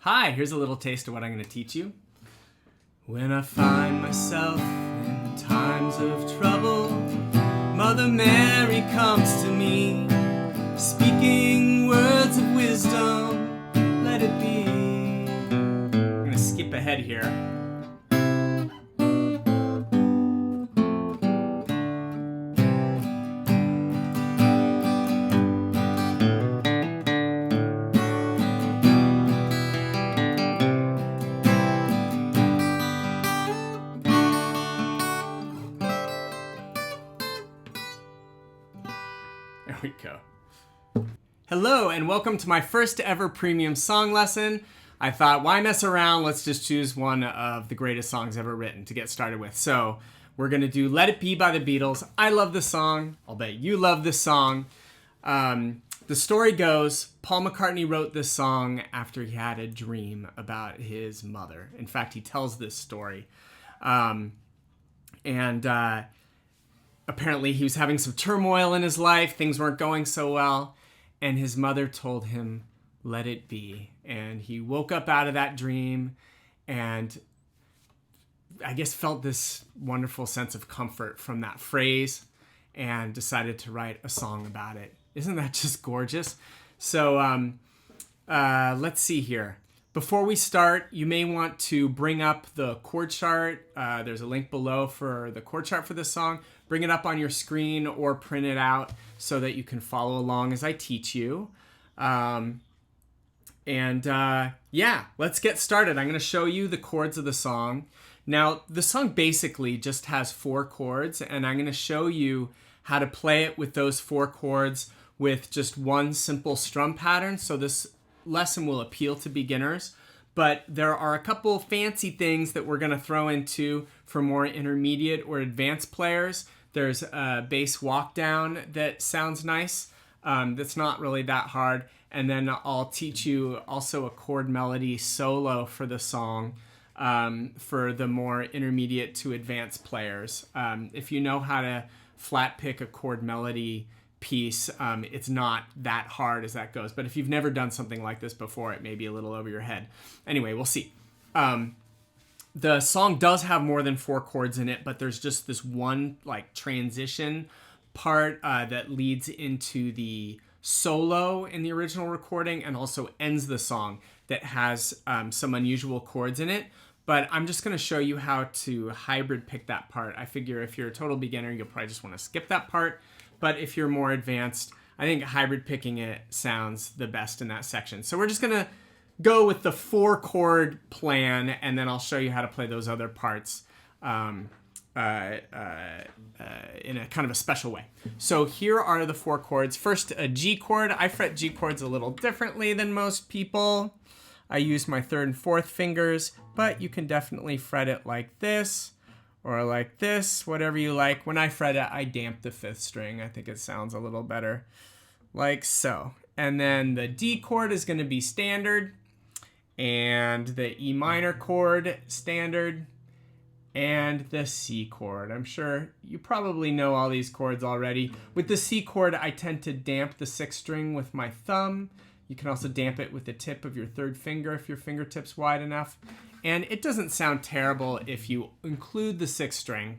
Hi, here's a little taste of what I'm going to teach you. When I find myself in times of trouble, Mother Mary comes to me, speaking words of wisdom, let it be. I'm going to skip ahead here. There we go. Hello, and welcome to my first ever premium song lesson. I thought, why mess around? Let's just choose one of the greatest songs ever written to get started with. So we're going to do Let It Be by the Beatles. I love this song. I'll bet you love this song. The story goes, Paul McCartney wrote this song after he had a dream about his mother. In fact, he tells this story. Apparently he was having some turmoil in his life. Things weren't going so well. And his mother told him, let it be. And he woke up out of that dream and I guess felt this wonderful sense of comfort from that phrase and decided to write a song about it. Isn't that just gorgeous? So let's see here. Before we start, you may want to bring up the chord chart. There's a link below for the chord chart for this song. Bring it up on your screen or print it out so that you can follow along as I teach you. Yeah, let's get started. I'm going to show you the chords of the song. Now, the song basically just has 4 chords, and I'm going to show you how to play it with those 4 chords with just one simple strum pattern. So this lesson will appeal to beginners, but there are a couple fancy things that we're going to throw into for more intermediate or advanced players. There's a bass walk down that sounds nice. That's not really that hard. And then I'll teach you also a chord melody solo for the song for the more intermediate to advanced players. If you know how to flat pick a chord melody piece, it's not that hard as that goes. But if you've never done something like this before, it may be a little over your head. Anyway, we'll see. The song does have more than 4 chords in it, but there's just this one like transition part that leads into the solo in the original recording and also ends the song that has some unusual chords in it. But I'm just going to show you how to hybrid pick that part. I figure if you're a total beginner, you'll probably just want to skip that part. But if you're more advanced, I think hybrid picking it sounds the best in that section. So we're just going to go with the 4 chord plan, and then I'll show you how to play those other parts in a kind of a special way. So here are the 4 chords. First, a G chord. I fret G chords a little differently than most people. I use my 3rd and 4th fingers, but you can definitely fret it like this or like this, whatever you like. When I fret it, I damp the 5th string. I think it sounds a little better like so. And then the D chord is going to be standard, and the E minor chord standard, and the C chord. I'm sure you probably know all these chords already. With the C chord, I tend to damp the 6th string with my thumb. You can also damp it with the tip of your 3rd finger if your fingertip's wide enough. And it doesn't sound terrible if you include the 6th string,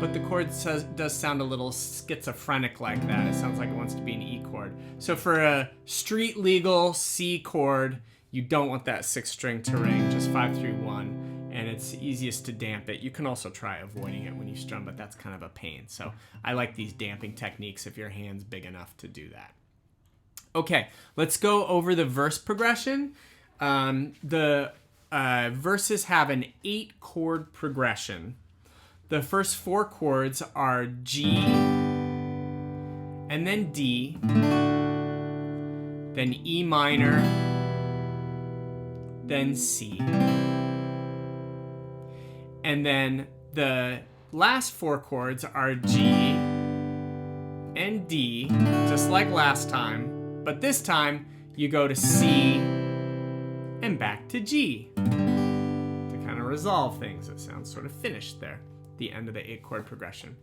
but the chord does sound a little schizophrenic like that. It sounds like it wants to be an E chord. So for a street legal C chord, you don't want that 6th string to ring, just 5-3-1, and it's easiest to damp it. You can also try avoiding it when you strum, but that's kind of a pain. So I like these damping techniques if your hand's big enough to do that. Okay, let's go over the verse progression. The verses have an 8 chord progression. The first 4 chords are G, and then D, then E minor, then C. And then the last 4 chords are G and D, just like last time, but this time you go to C and back to G to kind of resolve things. It sounds sort of finished there. The end of the 8 chord progression.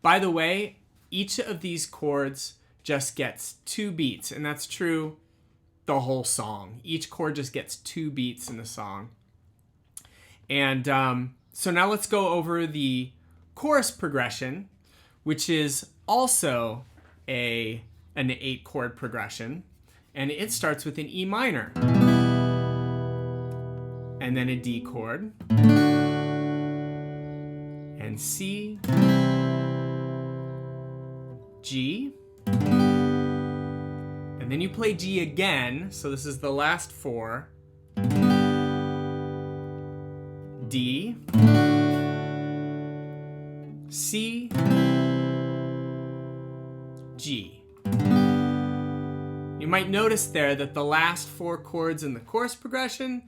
By the way, each of these chords just gets 2 beats, and that's true the whole song. Each chord just gets 2 beats in the song. And so now let's go over the chorus progression, which is also an 8-chord progression. And it starts with an E minor. And then a D chord. And C. G. And then you play G again. So this is the last 4. D. C. G. You might notice there that the last 4 chords in the chorus progression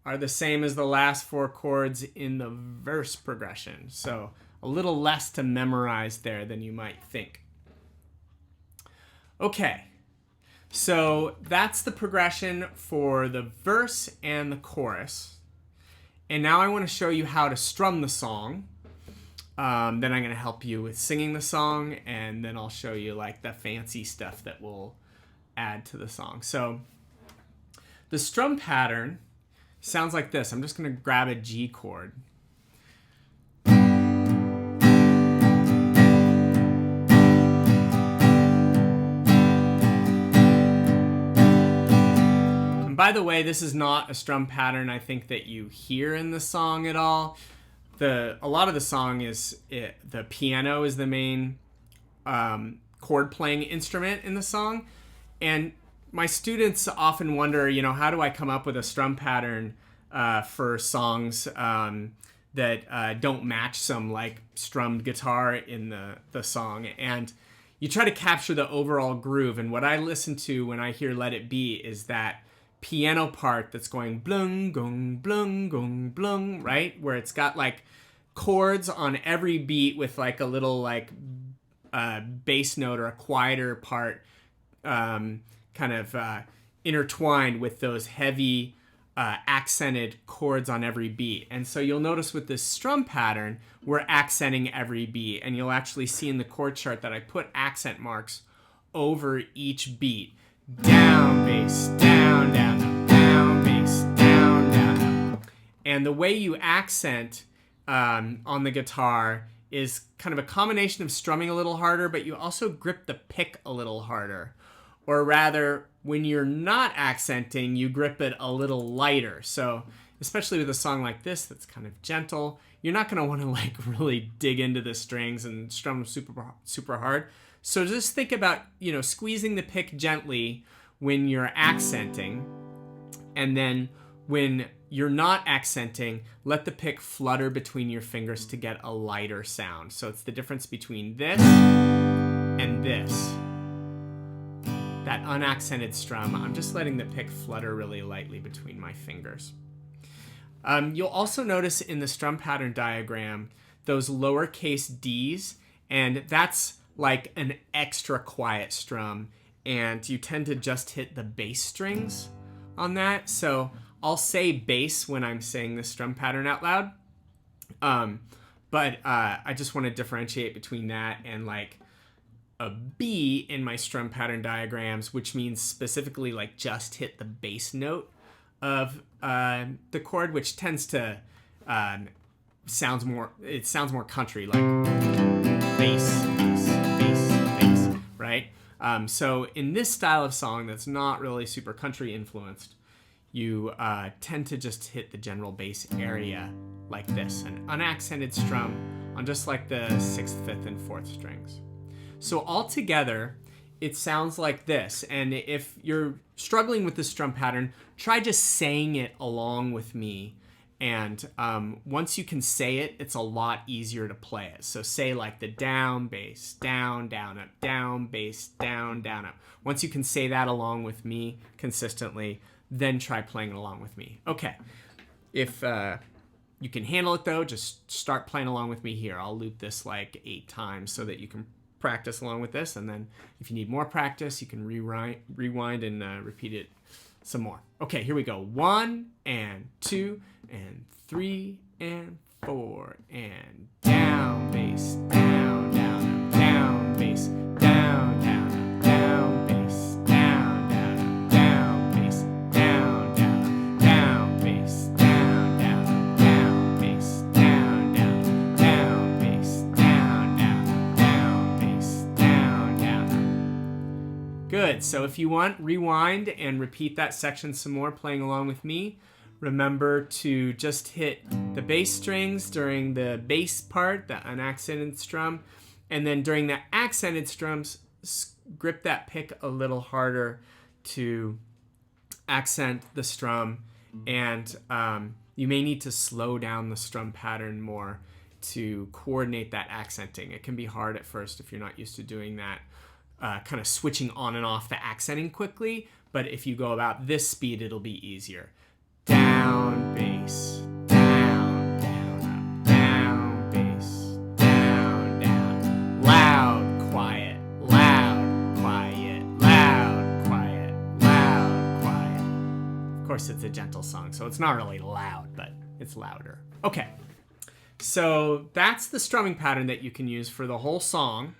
are the same as the last 4 chords in the verse progression. So a little less to memorize there than you might think. Okay, so that's the progression for the verse and the chorus. And now I want to show you how to strum the song. Then I'm going to help you with singing the song, and then I'll show you like the fancy stuff that we'll add to the song. So the strum pattern sounds like this. I'm just going to grab a G chord. And by the way, this is not a strum pattern I think that you hear in the song at all. A lot of the song is the piano is the main chord playing instrument in the song. And my students often wonder, how do I come up with a strum pattern for songs that don't match some like strummed guitar in the song? And you try to capture the overall groove. And what I listen to when I hear Let It Be is that piano part that's going blung, gong, blung, gong, blung, right? Where it's got like chords on every beat with like a little like bass note or a quieter part intertwined with those heavy accented chords on every beat. And so you'll notice with this strum pattern, we're accenting every beat. And you'll actually see in the chord chart that I put accent marks over each beat. Down, bass, down, down, up, down, bass, down, down, up. And the way you accent on the guitar is kind of a combination of strumming a little harder, but you also grip the pick a little harder. Or rather, when you're not accenting, you grip it a little lighter. So especially with a song like this that's kind of gentle, you're not going to want to like really dig into the strings and strum super hard. So just think about, squeezing the pick gently when you're accenting. And then when you're not accenting, let the pick flutter between your fingers to get a lighter sound. So it's the difference between this and this. That unaccented strum, I'm just letting the pick flutter really lightly between my fingers. You'll also notice in the strum pattern diagram those lowercase d's, and that's like an extra quiet strum, and you tend to just hit the bass strings on that. So I'll say bass when I'm saying the strum pattern out loud, but I just want to differentiate between that and like a B in my strum pattern diagrams, which means specifically like just hit the bass note of the chord, which tends to sounds more country, like bass, right? So in this style of song that's not really super country influenced, you tend to just hit the general bass area like this, an unaccented strum on just like the 6th, 5th, and 4th strings. So all together, it sounds like this. And if you're struggling with the strum pattern, try just saying it along with me. And once you can say it, it's a lot easier to play it. So say like the down, bass, down, up, down, bass, down, up. Once you can say that along with me consistently, then try playing it along with me. Okay. If you can handle it though, just start playing along with me here. I'll loop this like 8 times so that you can practice along with this, and then if you need more practice, you can rewind and repeat it some more. Okay, here we go. 1 and 2 and 3 and 4 and down, bass, down, up, down, bass, down, up, down, bass, down, up, down, bass. So if you want, rewind and repeat that section some more playing along with me. Remember to just hit the bass strings during the bass part, the unaccented strum, and then during the accented strums, grip that pick a little harder to accent the strum, and you may need to slow down the strum pattern more to coordinate that accenting. It can be hard at first if you're not used to doing that, kind of switching on and off the accenting quickly, but if you go about this speed, it'll be easier. Down, bass, down, down, up, down, bass, down, down, loud, quiet, loud, quiet, loud, quiet, loud, quiet. Of course, it's a gentle song, so it's not really loud, but it's louder. Okay, so that's the strumming pattern that you can use for the whole song.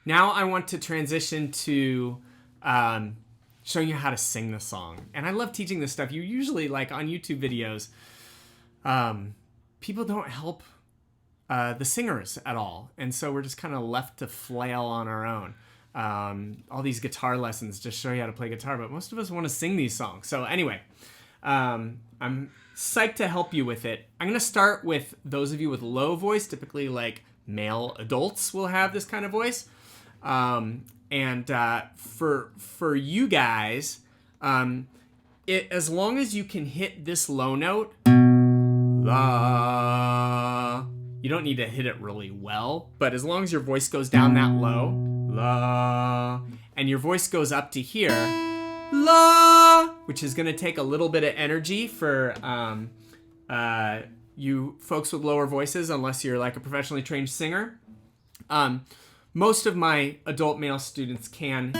Now I want to transition to showing you how to sing the song. And I love teaching this stuff. You usually, like on YouTube videos, people don't help the singers at all. And so we're just kind of left to flail on our own. All these guitar lessons just show you how to play guitar, but most of us want to sing these songs. So anyway, I'm psyched to help you with it. I'm going to start with those of you with low voice, typically like male adults will have this kind of voice. And for you guys, as long as you can hit this low note, la, you don't need to hit it really well, but as long as your voice goes down that low, la, and your voice goes up to here, la, which is going to take a little bit of energy for you folks with lower voices, unless you're like a professionally trained singer. Most of my adult male students can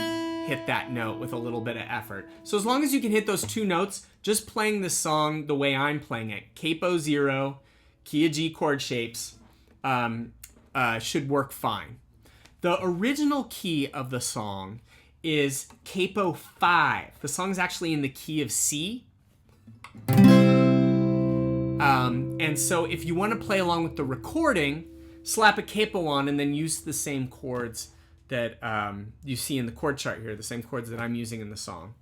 hit that note with a little bit of effort. So as long as you can hit those two notes, just playing the song the way I'm playing it, capo 0, key of G chord shapes, should work fine. The original key of the song is capo 5. The song's actually in the key of C. And so if you want to play along with the recording, slap a capo on and then use the same chords that you see in the chord chart here, the same chords that I'm using in the song.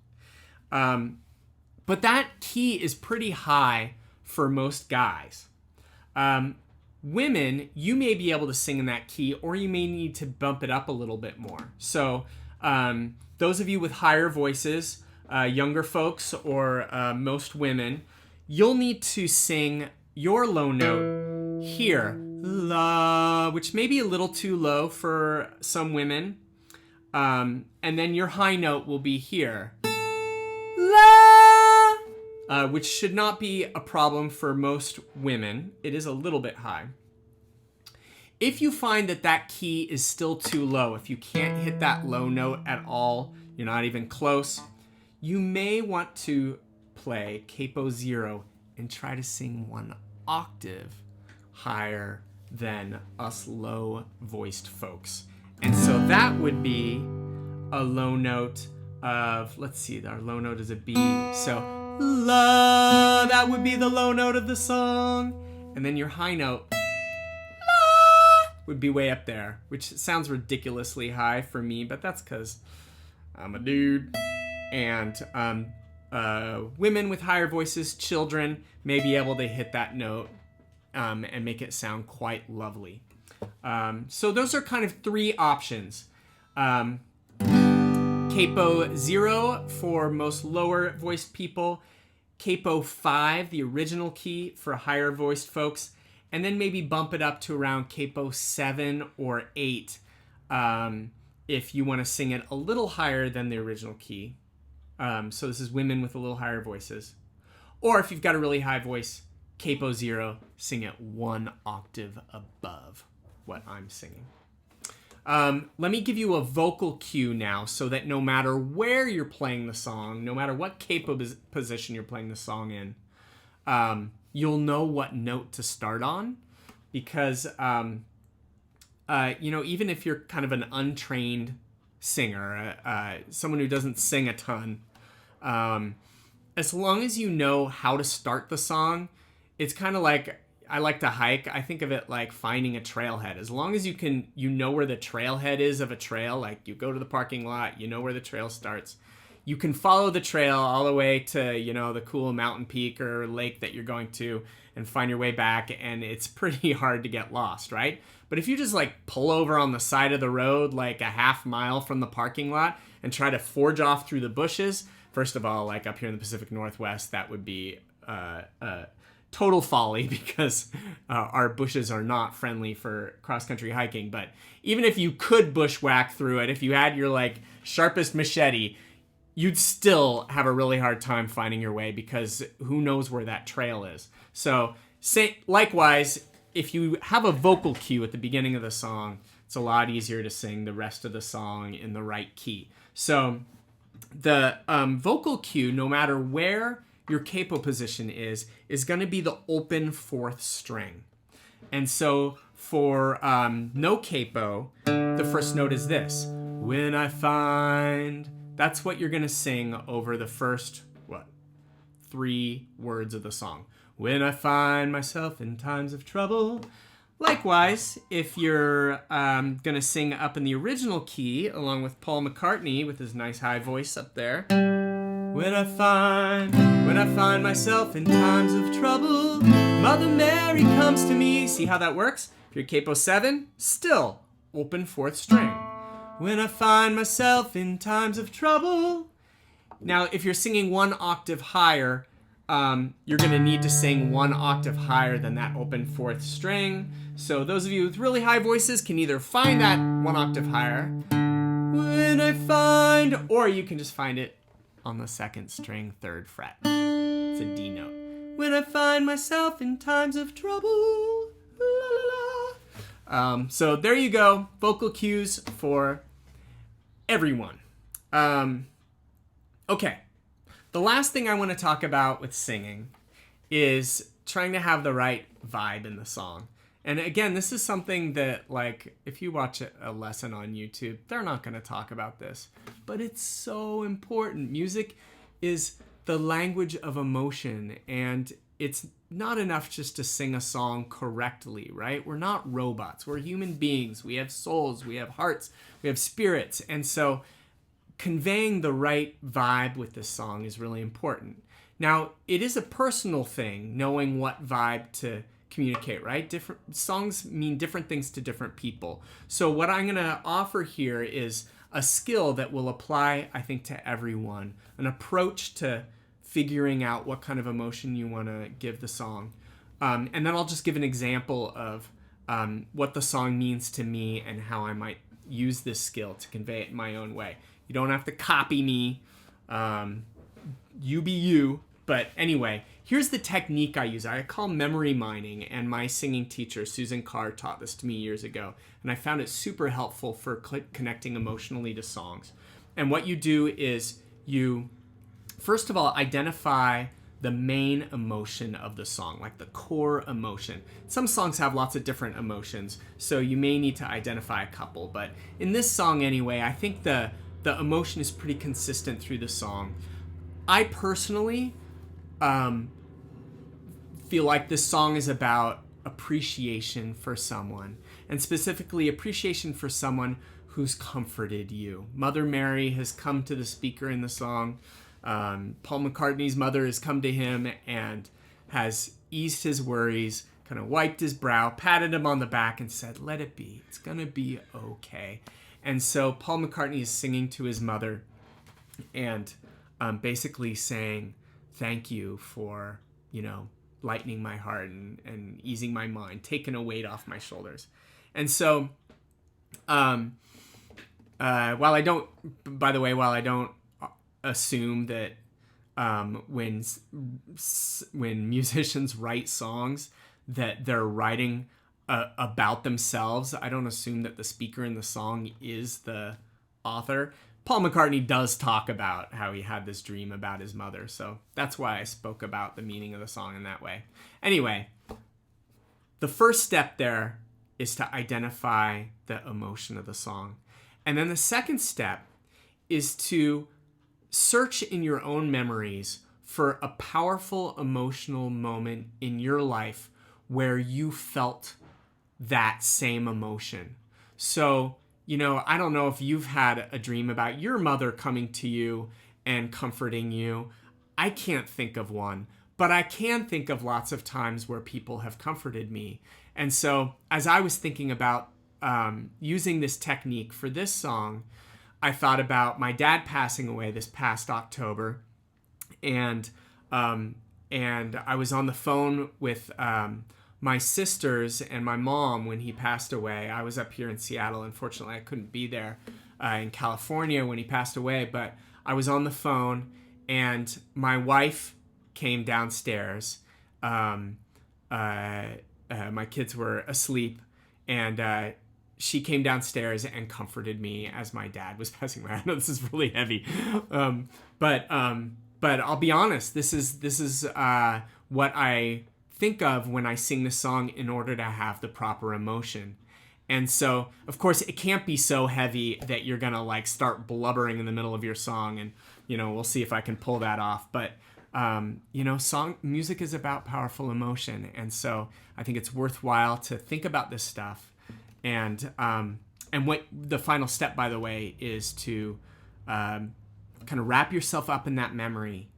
But that key is pretty high for most guys. Women, you may be able to sing in that key, or you may need to bump it up a little bit more. So those of you with higher voices, younger folks, or most women, you'll need to sing your low note here, la, which may be a little too low for some women. And then your high note will be here, la, which should not be a problem for most women. It is a little bit high. If you find that that key is still too low, if you can't hit that low note at all, you're not even close, you may want to play capo 0 and try to sing one octave higher than us low-voiced folks. And so that would be a low note of, let's see, our low note is a B, so la, that would be the low note of the song. And then your high note, la, would be way up there, which sounds ridiculously high for me, but that's because I'm a dude. And women with higher voices, children, may be able to hit that note and make it sound quite lovely. So those are kind of three options. Capo 0 for most lower voiced people, capo 5, the original key for higher voiced folks, and then maybe bump it up to around capo 7 or 8 if you want to sing it a little higher than the original key. So this is women with a little higher voices. Or if you've got a really high voice, capo 0, sing it one octave above what I'm singing. Let me give you a vocal cue now so that no matter where you're playing the song, no matter what capo position you're playing the song in, you'll know what note to start on. Because, even if you're kind of an untrained singer, someone who doesn't sing a ton, as long as you know how to start the song, it's kind of like, I like to hike, I think of it like finding a trailhead. As long as you know where the trailhead is of a trail, like you go to the parking lot, you know where the trail starts. You can follow the trail all the way to, the cool mountain peak or lake that you're going to and find your way back, and it's pretty hard to get lost, right? But if you just like pull over on the side of the road like a half mile from the parking lot and try to forge off through the bushes, first of all, like up here in the Pacific Northwest, that would be total folly because our bushes are not friendly for cross-country hiking. But even if you could bushwhack through it, if you had your like sharpest machete, you'd still have a really hard time finding your way because who knows where that trail is. So likewise, if you have a vocal cue at the beginning of the song, it's a lot easier to sing the rest of the song in the right key. So the vocal cue, no matter where your capo position is going to be the open fourth string. And so for no capo, the first note is this. When I find... That's what you're going to sing over the first, 3 words of the song. When I find myself in times of trouble. Likewise, if you're going to sing up in the original key, along with Paul McCartney with his nice high voice up there. When I find myself in times of trouble, Mother Mary comes to me. See how that works? If you're capo 7, still open fourth string. When I find myself in times of trouble. Now, if you're singing 1 octave higher, you're going to need to sing 1 octave higher than that open fourth string. So those of you with really high voices can either find that 1 octave higher, when I find, or you can just find it on the 2nd string, 3rd fret. It's a D note. When I find myself in times of trouble. La, la, la. So there you go. Vocal cues for everyone. Okay. The last thing I want to talk about with singing is trying to have the right vibe in the song. And again, this is something that, like, if you watch a lesson on YouTube, they're not going to talk about this. But it's so important. Music is the language of emotion, and it's not enough just to sing a song correctly, right? We're not robots. We're human beings. We have souls. We have hearts. We have spirits. And so conveying the right vibe with this song is really important. Now, it is a personal thing, knowing what vibe to communicate, right? Different songs mean different things to different people. So what I'm going to offer here is a skill that will apply, I think, to everyone, an approach to figuring out what kind of emotion you want to give the song. And then I'll just give an example of what the song means to me and how I might use this skill to convey it in my own way. You don't have to copy me. You be you. But anyway, here's the technique I use. I call memory mining, and my singing teacher, Susan Carr, taught this to me years ago. And I found it super helpful for connecting emotionally to songs. And what you do is you, first of all, identify the main emotion of the song, like the core emotion. Some songs have lots of different emotions, so you may need to identify a couple. But in this song anyway, I think the emotion is pretty consistent through the song. I personally feel like this song is about appreciation for someone, and specifically appreciation for someone who's comforted you. Mother Mary has come to the speaker in the song. Paul McCartney's mother has come to him and has eased his worries, kind of wiped his brow, patted him on the back, and said, "Let it be. It's going to be okay." And so Paul McCartney is singing to his mother and basically saying, "Thank you for, lightening my heart and easing my mind, taking a weight off my shoulders." And so, while I don't assume that when musicians write songs that they're writing about themselves, I don't assume that the speaker in the song is the author. Paul McCartney does talk about how he had this dream about his mother, so that's why I spoke about the meaning of the song in that way. Anyway, the first step there is to identify the emotion of the song. And then the second step is to search in your own memories for a powerful emotional moment in your life where you felt that same emotion. So, I don't know if you've had a dream about your mother coming to you and comforting you. I can't think of one, but I can think of lots of times where people have comforted me. And so as I was thinking about using this technique for this song, I thought about my dad passing away this past October, and I was on the phone with my sisters and my mom when he passed away. I was up here in Seattle. Unfortunately, I couldn't be there in California when he passed away, but I was on the phone, and my wife came downstairs. My kids were asleep, and she came downstairs and comforted me as my dad was passing away. I know this is really heavy, but I'll be honest. This is what I think of when I sing the song in order to have the proper emotion. And so, of course, it can't be so heavy that you're gonna like start blubbering in the middle of your song. And we'll see if I can pull that off. But song music is about powerful emotion, and so I think it's worthwhile to think about this stuff. And what the final step, by the way, is to kind of wrap yourself up in that memory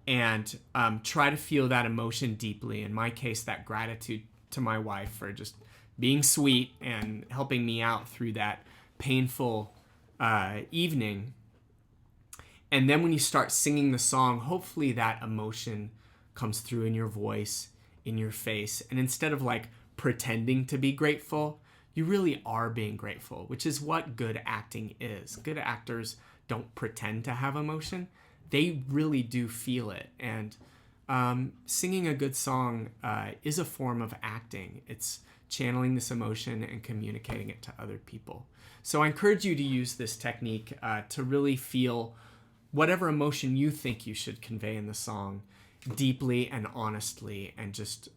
and try to feel that emotion deeply. In my case, that gratitude to my wife for just being sweet and helping me out through that painful evening. And then when you start singing the song, hopefully that emotion comes through in your voice, in your face. And instead of like pretending to be grateful, you really are being grateful, which is what good acting is. Good actors don't pretend to have emotion. They really do feel it. And singing a good song is a form of acting. It's channeling this emotion and communicating it to other people. So I encourage you to use this technique to really feel whatever emotion you think you should convey in the song deeply and honestly, and just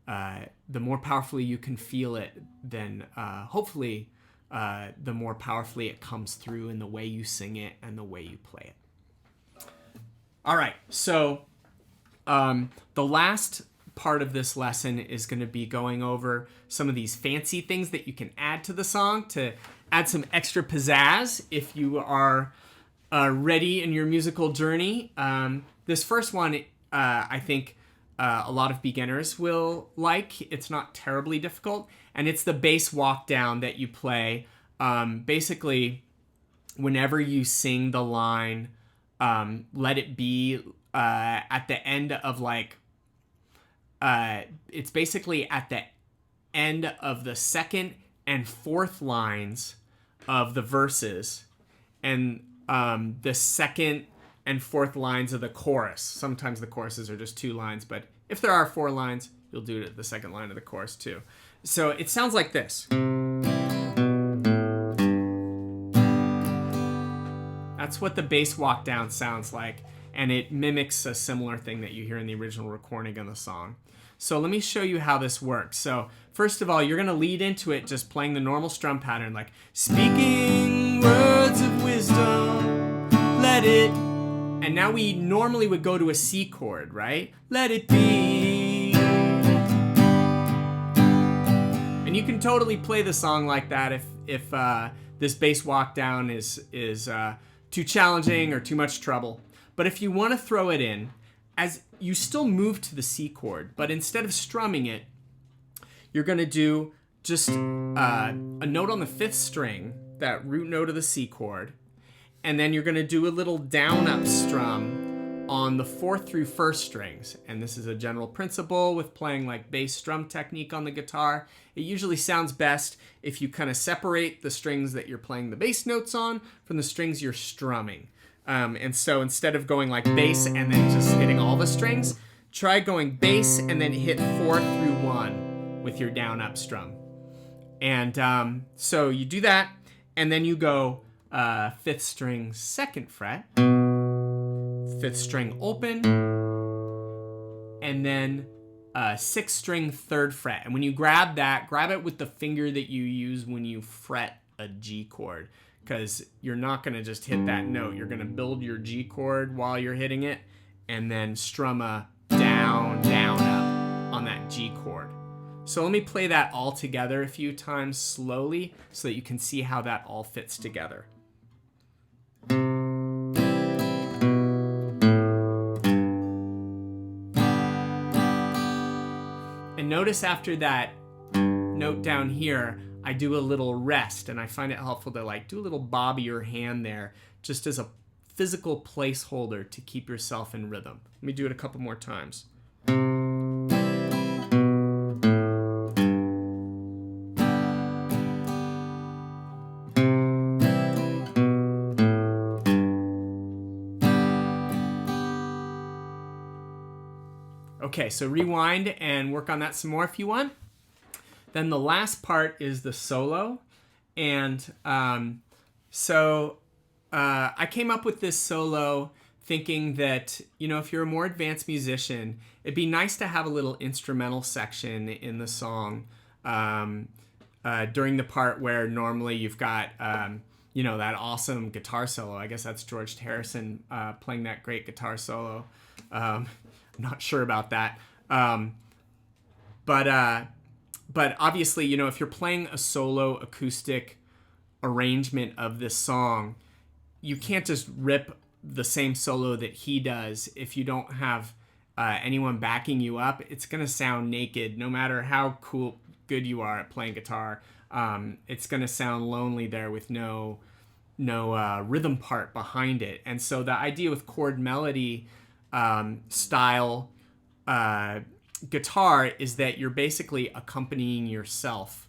the more powerfully you can feel it, then hopefully the more powerfully it comes through in the way you sing it and the way you play it. All right, so the last part of this lesson is going to be going over some of these fancy things that you can add to the song to add some extra pizzazz if you are ready in your musical journey. This first one, I think a lot of beginners will like. It's not terribly difficult, and it's the bass walk down that you play. Basically, whenever you sing the line, let it be at the end of like, it's basically at the end of the second and fourth lines of the verses, and the second and fourth lines of the chorus. Sometimes the choruses are just 2 lines, but if there are 4 lines, you'll do it at the second line of the chorus too. So it sounds like this. That's what the bass walk down sounds like, and it mimics a similar thing that you hear in the original recording of the song. So let me show you how this works. So first of all, you're going to lead into it just playing the normal strum pattern, like speaking words of wisdom, let it. And now we normally would go to a C chord, right? Let it be. And you can totally play the song like that if this bass walk down is too challenging or too much trouble. But if you want to throw it in, as you still move to the C chord, but instead of strumming it, you're going to do just a note on the 5th string, that root note of the C chord, and then you're going to do a little down-up strum on the 4th through 1st strings. And this is a general principle with playing like bass strum technique on the guitar. It usually sounds best if you kind of separate the strings that you're playing the bass notes on from the strings you're strumming. And so instead of going like bass and then just hitting all the strings, try going bass and then hit 4 through 1 with your down-up strum. And so you do that, and then you go 5th string 2nd fret, 5th string open, and then 6th string 3rd fret. And when you grab that, grab it with the finger that you use when you fret a G chord, because you're not going to just hit that note. You're going to build your G chord while you're hitting it, and then strum a down, down, up on that G chord. So let me play that all together a few times slowly so that you can see how that all fits together. And notice after that note down here, I do a little rest, and I find it helpful to like do a little bob of your hand there just as a physical placeholder to keep yourself in rhythm. Let me do it a couple more times. Okay, so rewind and work on that some more if you want. Then the last part is the solo. And I came up with this solo thinking that, you know, if you're a more advanced musician, it'd be nice to have a little instrumental section in the song during the part where normally you've got, you know, that awesome guitar solo. I guess that's George Harrison playing that great guitar solo. I'm not sure about that. But obviously, you know, if you're playing a solo acoustic arrangement of this song, you can't just rip the same solo that he does if you don't have anyone backing you up. It's going to sound naked no matter how good you are at playing guitar. It's going to sound lonely there with no rhythm part behind it. And so the idea with chord melody style guitar is that you're basically accompanying yourself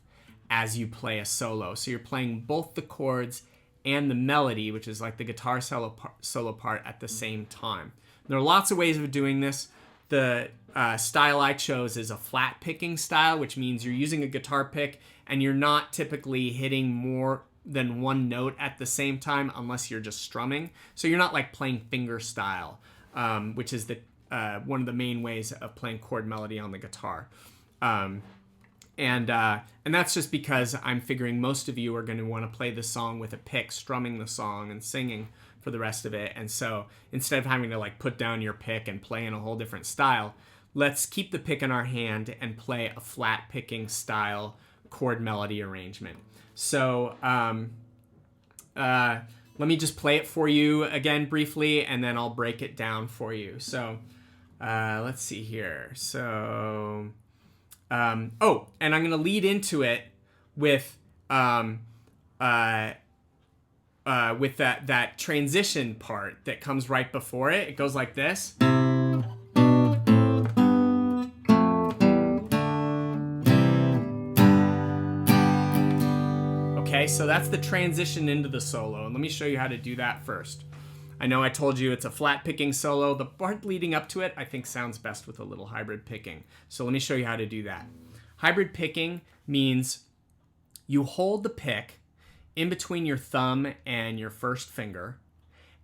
as you play a solo. So you're playing both the chords and the melody, which is like the guitar solo part at the same time. There are lots of ways of doing this. The style I chose is a flat picking style, which means you're using a guitar pick and you're not typically hitting more than one note at the same time unless you're just strumming. So you're not like playing finger style, which is the one of the main ways of playing chord melody on the guitar. And that's just because I'm figuring most of you are going to want to play the song with a pick, strumming the song and singing for the rest of it. And so instead of having to like put down your pick and play in a whole different style, let's keep the pick in our hand and play a flat picking style chord melody arrangement. So let me just play it for you again briefly, and then I'll break it down for you. So let's see here. So, and I'm going to lead into it with that transition part that comes right before it. It goes like this. Okay, so that's the transition into the solo, and let me show you how to do that first. I know I told you it's a flat picking solo. The part leading up to it, I think, sounds best with a little hybrid picking. So let me show you how to do that. Hybrid picking means you hold the pick in between your thumb and your first finger,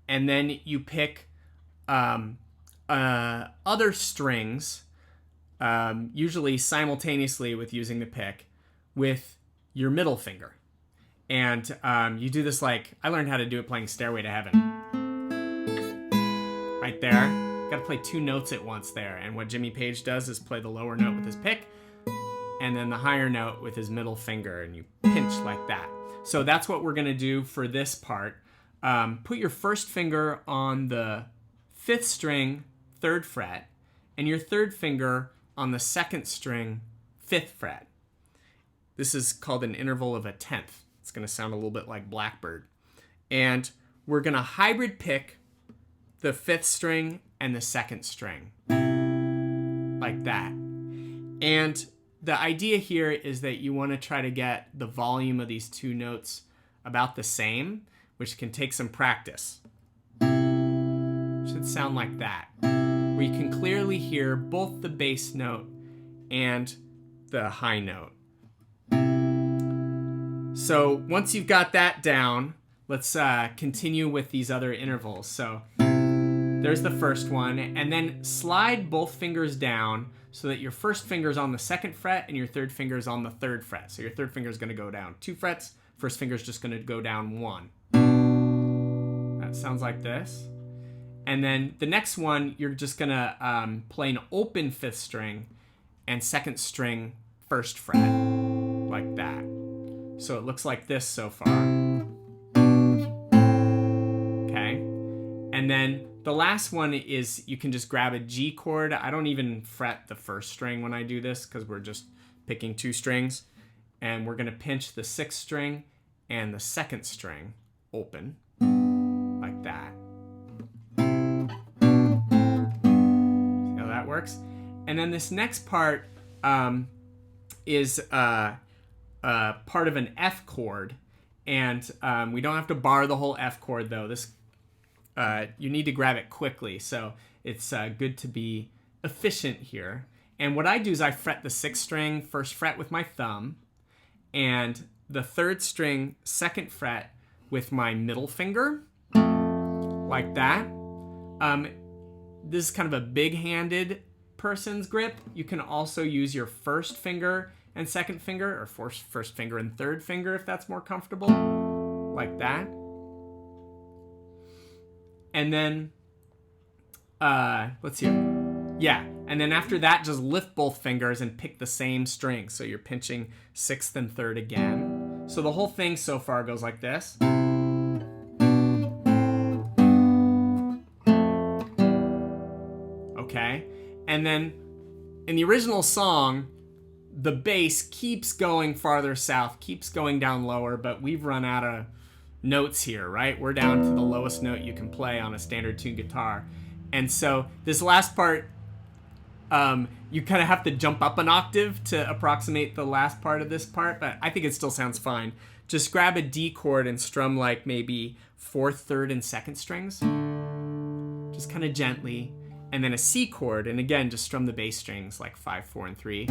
and then you pick other strings, usually simultaneously with using the pick, with your middle finger. And you do this like, I learned how to do it playing Stairway to Heaven. Right there. Got to play two notes at once there. And what Jimmy Page does is play the lower note with his pick, and then the higher note with his middle finger, and you pinch like that. So that's what we're going to do for this part. Put your first finger on the 5th string, 3rd fret, and your third finger on the 2nd string, 5th fret. This is called an interval of a 10th. It's going to sound a little bit like Blackbird. And we're going to hybrid pick the 5th string and the 2nd string. Like that. And the idea here is that you want to try to get the volume of these two notes about the same, which can take some practice. Should sound like that, where you can clearly hear both the bass note and the high note. So once you've got that down, let's continue with these other intervals. So there's the first one, and then slide both fingers down so that your first finger is on the 2nd fret and your third finger is on the 3rd fret. So your third finger is going to go down 2 frets, first finger is just going to go down 1. That sounds like this. And then the next one, you're just going to play an open 5th string, and second string, first fret, like that. So it looks like this so far. Okay. And then the last one is you can just grab a G chord. I don't even fret the first string when I do this because we're just picking 2 strings. And we're going to pinch the 6th string and the 2nd string open, like that. See how that works? And then this next part is part of an F chord. And we don't have to bar the whole F chord, though. This you need to grab it quickly, so it's good to be efficient here. And what I do is I fret the 6th string, 1st fret with my thumb, and the 3rd string, 2nd fret with my middle finger, like that. This is kind of a big-handed person's grip. You can also use your 1st finger and 2nd finger, or 1st finger and 3rd finger if that's more comfortable, like that. And then, let's see. Yeah, and then after that, just lift both fingers and pick the same string. So you're pinching 6th and 3rd again. So the whole thing so far goes like this. Okay, and then in the original song, the bass keeps going farther south, keeps going down lower, but we've run out of notes here, right? We're down to the lowest note you can play on a standard tuned guitar. And so this last part, you kind of have to jump up an octave to approximate the last part of this part, but I think it still sounds fine. Just grab a D chord and strum like maybe 4th, 3rd, and 2nd strings. Just kind of gently. And then a C chord, and again, just strum the bass strings like 5, 4, and 3.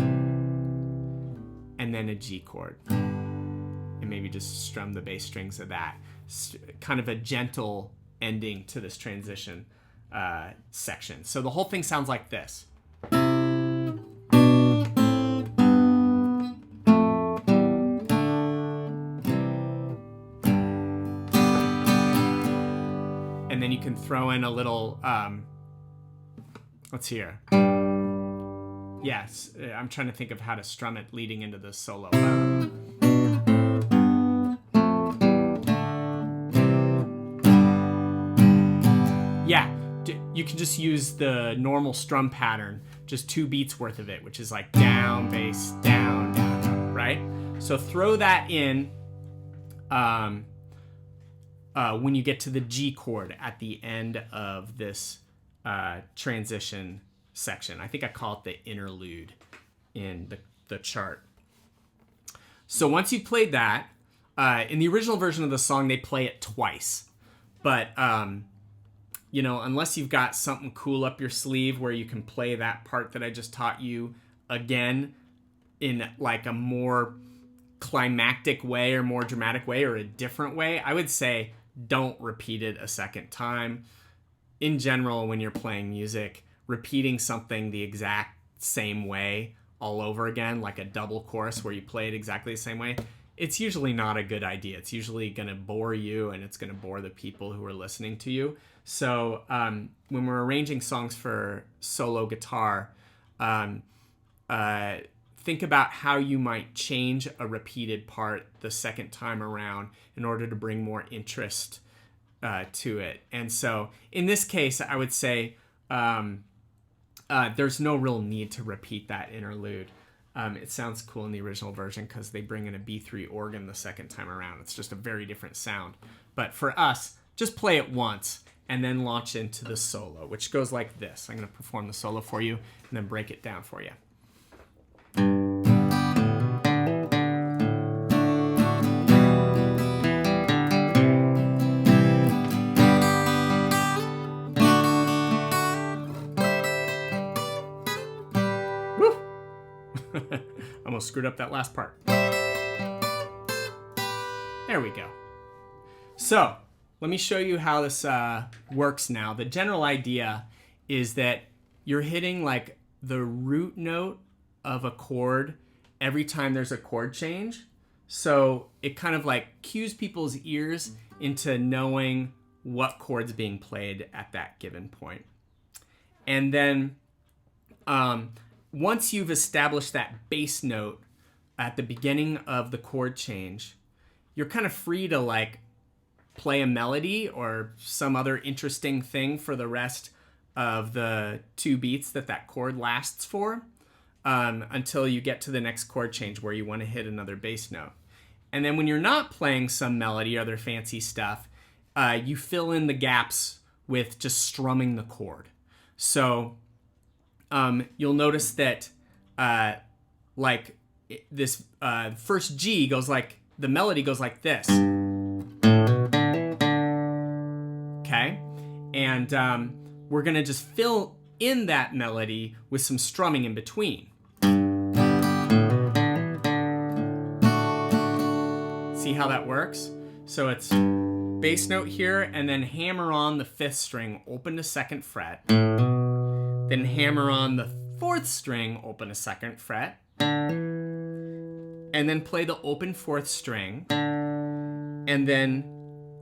And then a G chord. And maybe just strum the bass strings of that. Kind of a gentle ending to this transition section. So the whole thing sounds like this. And then you can throw in a little, let's hear. Yes, I'm trying to think of how to strum it leading into the solo. Yeah, you can just use the normal strum pattern, just 2 beats worth of it, which is like down, bass, down, down, down, right? So throw that in when you get to the G chord at the end of this transition section. I think I call it the interlude in the chart. So once you've played that, in the original version of the song, they play it twice. But you know, unless you've got something cool up your sleeve where you can play that part that I just taught you again in like a more climactic way or more dramatic way or a different way, I would say don't repeat it a second time. In general, when you're playing music, repeating something the exact same way all over again, like a double chorus where you play it exactly the same way, it's usually not a good idea. It's usually going to bore you, and it's going to bore the people who are listening to you. So when we're arranging songs for solo guitar, think about how you might change a repeated part the second time around in order to bring more interest to it. And so in this case, I would say there's no real need to repeat that interlude. It sounds cool in the original version because they bring in a B3 organ the second time around. It's just a very different sound. But for us, just play it once and then launch into the solo, which goes like this. I'm going to perform the solo for you and then break it down for you. Almost screwed up that last part. There we go. So let me show you how this works now. The general idea is that you're hitting like the root note of a chord every time there's a chord change. So it kind of like cues people's ears into knowing what chord's being played at that given point. And then once you've established that bass note at the beginning of the chord change, you're kind of free to like play a melody or some other interesting thing for the rest of the 2 beats that chord lasts for, until you get to the next chord change where you want to hit another bass note. And then when you're not playing some melody or other fancy stuff, you fill in the gaps with just strumming the chord. So you'll notice that like this first G goes like, the melody goes like this. Okay? And we're going to just fill in that melody with some strumming in between. See how that works? So it's bass note here, and then hammer on the 5th string, open to 2nd fret. Then hammer on the 4th string, open to 2nd fret. And then play the open 4th string. And then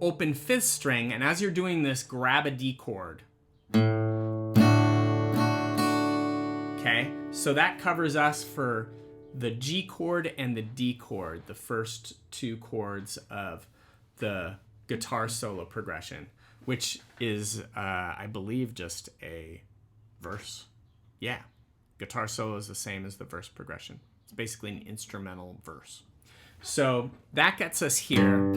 open 5th string, and as you're doing this, grab a D chord. Okay, so that covers us for the G chord and the D chord, the first 2 chords of the guitar solo progression, which is, I believe, just a verse. Yeah, guitar solo is the same as the verse progression. It's basically an instrumental verse. So that gets us here.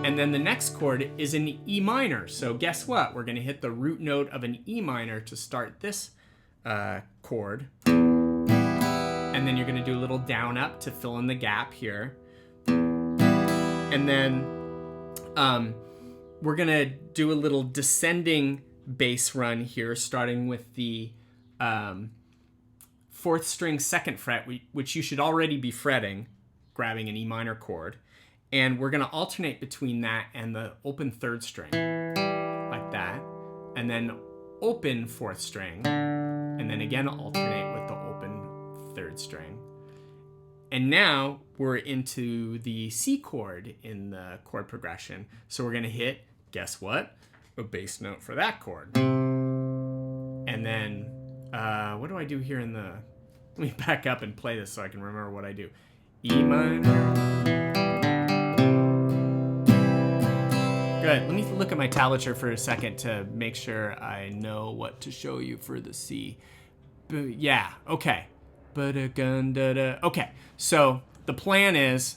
And then the next chord is an E minor. So guess what? We're going to hit the root note of an E minor to start this chord. And then you're going to do a little down up to fill in the gap here. And then we're going to do a little descending bass run here, starting with the 4th string 2nd fret, which you should already be fretting, grabbing an E minor chord. And we're going to alternate between that and the open 3rd string, like that. And then open 4th string, and then again alternate with the open 3rd string. And now we're into the C chord in the chord progression. So we're going to hit, guess what? A bass note for that chord. And then, what do I do here in the... Let me back up and play this so I can remember what I do. E minor. Good. Let me look at my tablature for a second to make sure I know what to show you for the C. Yeah, okay. Okay, so the plan is,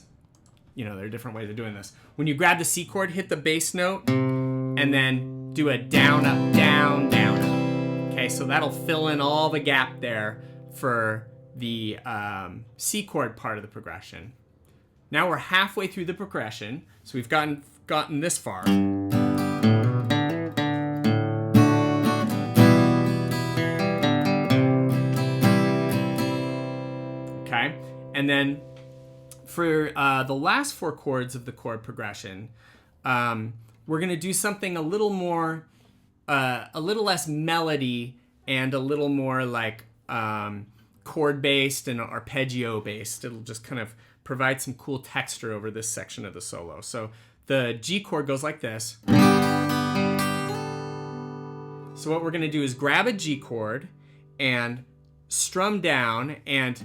there are different ways of doing this. When you grab the C chord, hit the bass note, and then do a down, up, down, down, up. Okay, so that'll fill in all the gap there for the C chord part of the progression. Now we're halfway through the progression, so we've gotten this far. Okay, and then for the last 4 chords of the chord progression, we're going to do something a little more, a little less melody and a little more like chord-based and arpeggio-based. It'll just kind of provide some cool texture over this section of the solo. So the G chord goes like this. So what we're going to do is grab a G chord and strum down, and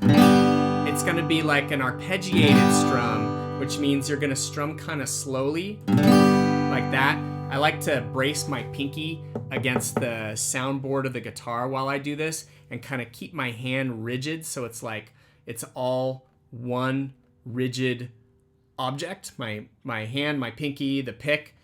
it's going to be like an arpeggiated strum, which means you're going to strum kind of slowly, like that. I like to brace my pinky against the soundboard of the guitar while I do this and kind of keep my hand rigid, so it's like it's all one rigid object, my hand, my pinky, the pick,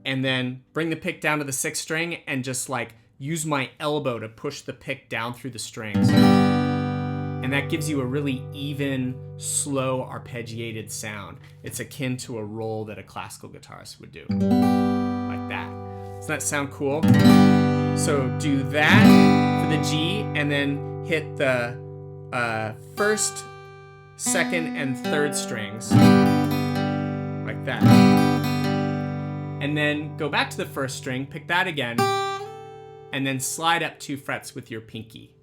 and then bring the pick down to the 6th string and just like use my elbow to push the pick down through the strings. And that gives you a really even, slow, arpeggiated sound. It's akin to a roll that a classical guitarist would do, like that. Does that sound cool? So do that for the G, and then hit the 1st, 2nd, and 3rd strings, like that. And then go back to the 1st string, pick that again, and then slide up 2 frets with your pinky.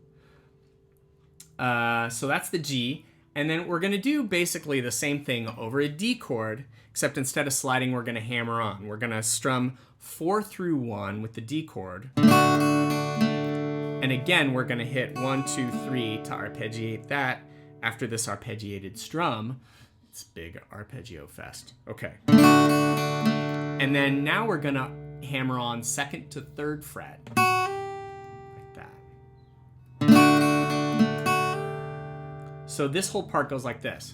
So that's the G. And then we're going to do basically the same thing over a D chord, except instead of sliding, we're going to hammer on. We're going to strum 4 through 1 with the D chord. And again, we're going to hit 1, 2, 3 to arpeggiate that. After this arpeggiated strum, it's big arpeggio fest. Okay. And then now we're going to hammer on 2nd to 3rd fret. Like that. So this whole part goes like this.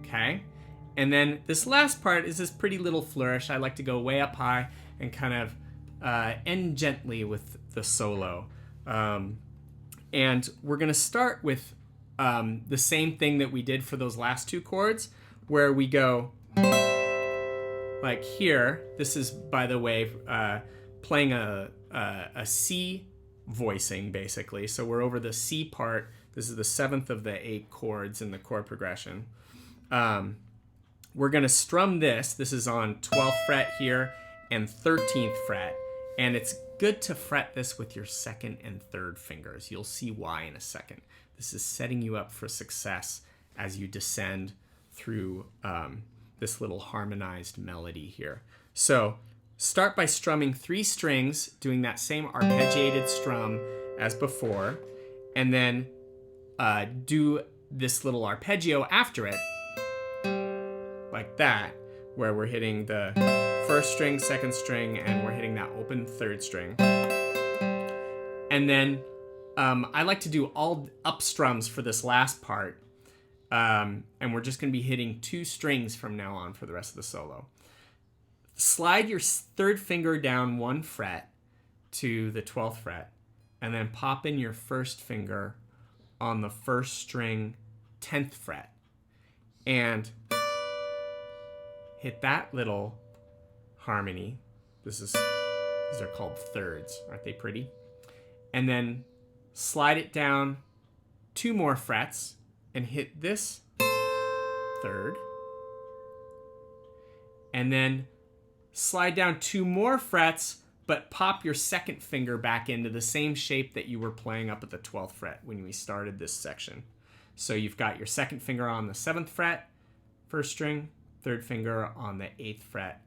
Okay. And then this last part is this pretty little flourish. I like to go way up high and kind of end gently with the solo. And we're going to start with the same thing that we did for those last 2 chords, where we go like here. This is, by the way, playing a C voicing, basically. So we're over the C part. This is the 7th of the 8 chords in the chord progression. We're going to strum this. This is on 12th fret here and 13th fret. And it's good to fret this with your 2nd and 3rd fingers. You'll see why in a second. This is setting you up for success as you descend through this little harmonized melody here. So start by strumming 3 strings, doing that same arpeggiated strum as before, and then do this little arpeggio after it, like that, where we're hitting the 1st string, 2nd string, and we're hitting that open 3rd string. And then I like to do all up strums for this last part, and we're just going to be hitting 2 strings from now on for the rest of the solo. Slide your 3rd finger down 1 fret to the 12th fret, and then pop in your 1st finger on the 1st string, 10th fret, and hit that little harmony. These are called thirds. Aren't they pretty? And then slide it down 2 more frets and hit this 3rd. And then slide down 2 more frets, but pop your 2nd finger back into the same shape that you were playing up at the 12th fret when we started this section. So you've got your 2nd finger on the 7th fret, 1st string, 3rd finger on the 8th fret,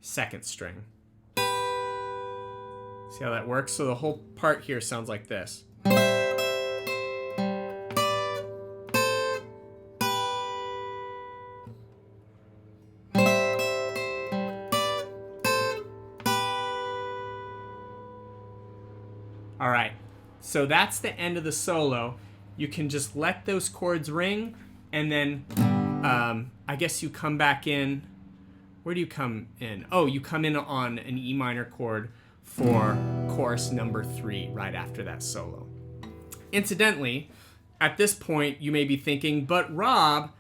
2nd string. See how that works? So the whole part here sounds like this. All right, so that's the end of the solo. You can just let those chords ring, and then I guess you come back in. Where do you come in? Oh, you come in on an E minor chord for chorus number 3 right after that solo. Incidentally, at this point, you may be thinking, but Rob,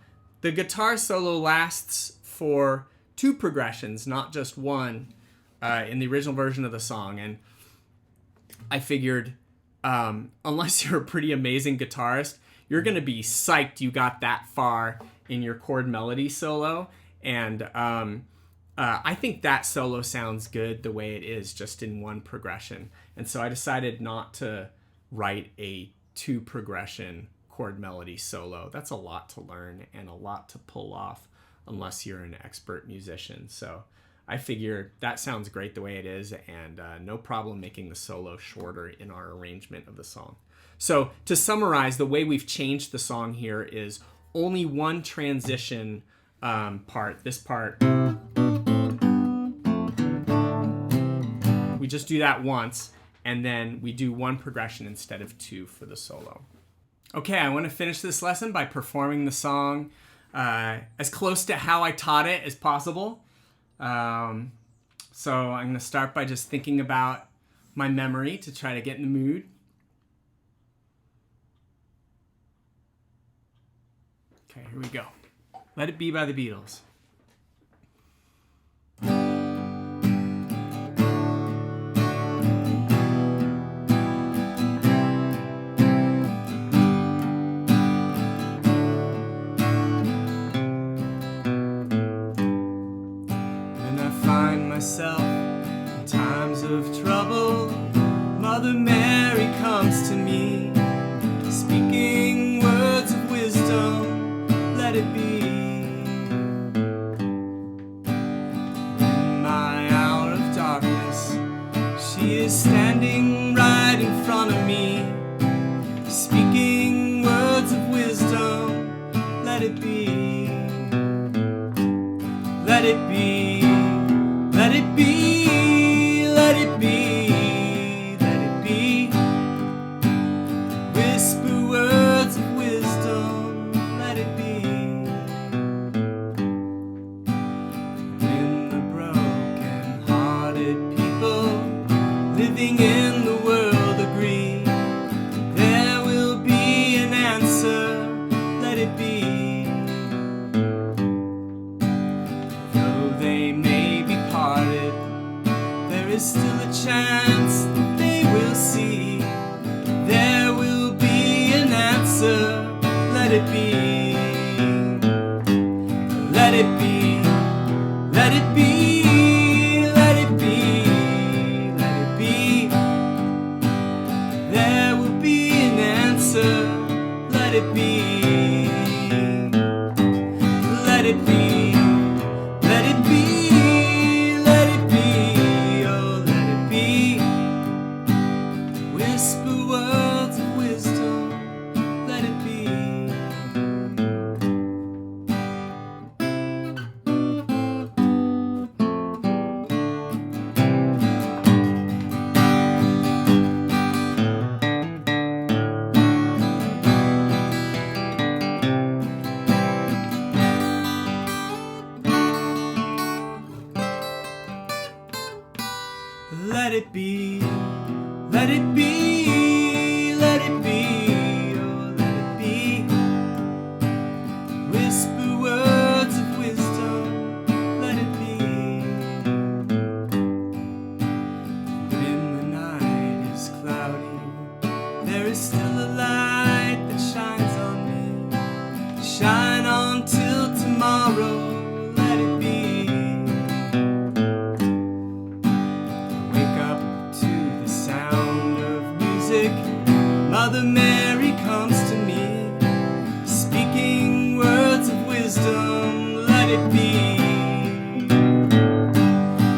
the guitar solo lasts for 2 progressions, not just 1, in the original version of the song. And I figured, unless you're a pretty amazing guitarist, you're going to be psyched you got that far in your chord melody solo. And I think that solo sounds good the way it is, just in 1 progression. And so I decided not to write a 2 progression chord melody solo. That's a lot to learn and a lot to pull off unless you're an expert musician. So I figured that sounds great the way it is, and no problem making the solo shorter in our arrangement of the song. So to summarize, the way we've changed the song here is only 1 transition part. This part, we just do that once, and then we do 1 progression instead of 2 for the solo. Okay, I want to finish this lesson by performing the song as close to how I taught it as possible. So I'm going to start by just thinking about my memory to try to get in the mood. Okay, here we go. Let It Be by the Beatles. Myself in times of trouble, Mother Mary comes to me, speaking words of wisdom, let it be. In my hour of darkness, is standing right in front of me, speaking words of wisdom. Let it be, let it be, let it be, let it be, let it be. Whisper words of wisdom, let it be. When the broken-hearted people living in the world agree, there will be an answer, let it be. Though they may be parted, there is still a chance that they will see. There will be an answer, let it be. Let it be, let it be, let it be, let it be. There will be an answer, let it be. Let it be, let it be, let it be, oh let it be. Whisper words of wisdom, let it be. Let it be, let it be, let it be, oh let it be. Whisper words of wisdom, let it be. When the night is cloudy, there is still a light that shines on me. Shine on till tomorrow, let it be. Mother Mary comes to me, speaking words of wisdom, let it be.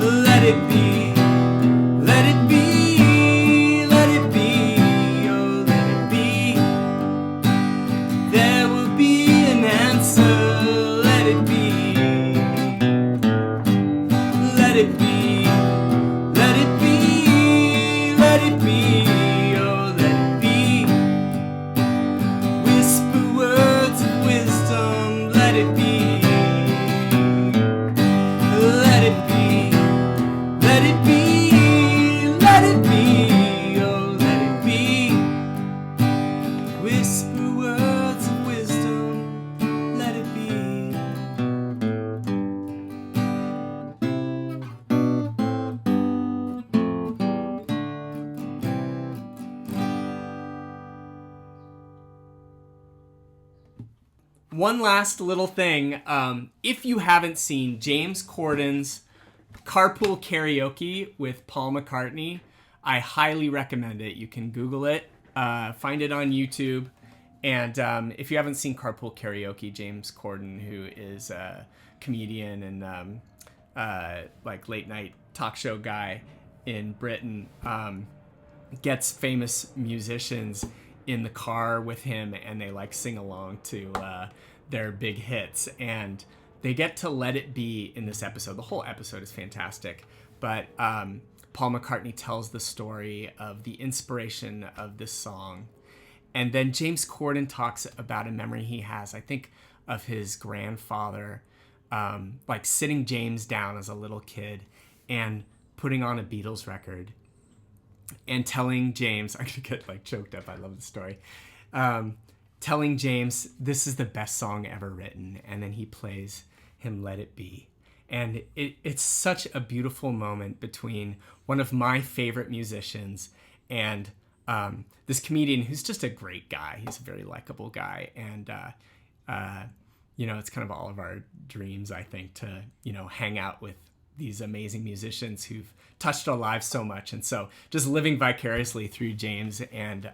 Let it be, let it be, let it be, oh let it be. There will be an answer, let it be. Let it be, let it be, let it be. Let it be, let it be, let it be, let it be, oh let it be. Whisper words of wisdom, let it be. One last little thing. If you haven't seen James Corden's Carpool Karaoke with Paul McCartney, I highly recommend it. You can Google it, find it on YouTube. And if you haven't seen Carpool Karaoke, James Corden, who is a comedian and like late night talk show guy in Britain, gets famous musicians in the car with him, and they like sing along to their big hits, and they get to Let It Be in this episode. The whole episode is fantastic, but Paul McCartney tells the story of the inspiration of this song, and then James Corden talks about a memory he has, I think, of his grandfather like sitting James down as a little kid and putting on a Beatles record and telling James, I'm gonna get like choked up, I love the story, telling James this is the best song ever written, and then he plays him Let It Be. And it's such a beautiful moment between one of my favorite musicians and this comedian who's just a great guy. He's a very likable guy, and you know, it's kind of all of our dreams, I think, to, you know, hang out with these amazing musicians who've touched our lives so much. And so just living vicariously through James and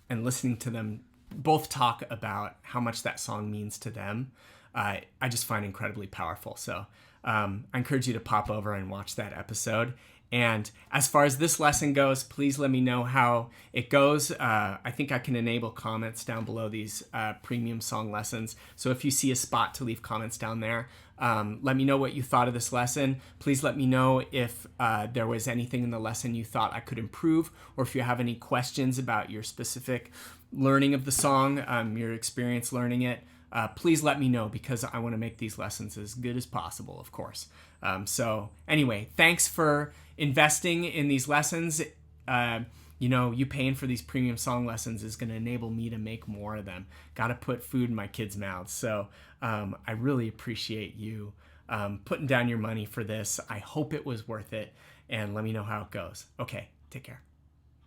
listening to them both talk about how much that song means to them, I just find incredibly powerful. So I encourage you to pop over and watch that episode. And as far as this lesson goes, please let me know how it goes. I think I can enable comments down below these premium song lessons. So if you see a spot to leave comments down there, let me know what you thought of this lesson. Please let me know if there was anything in the lesson you thought I could improve, or if you have any questions about your specific learning of the song, your experience learning it. Please let me know, because I want to make these lessons as good as possible, of course. So anyway, thanks for investing in these lessons. You paying for these premium song lessons is going to enable me to make more of them. Got to put food in my kids' mouths. So I really appreciate you putting down your money for this. I hope it was worth it, and let me know how it goes. Okay, take care.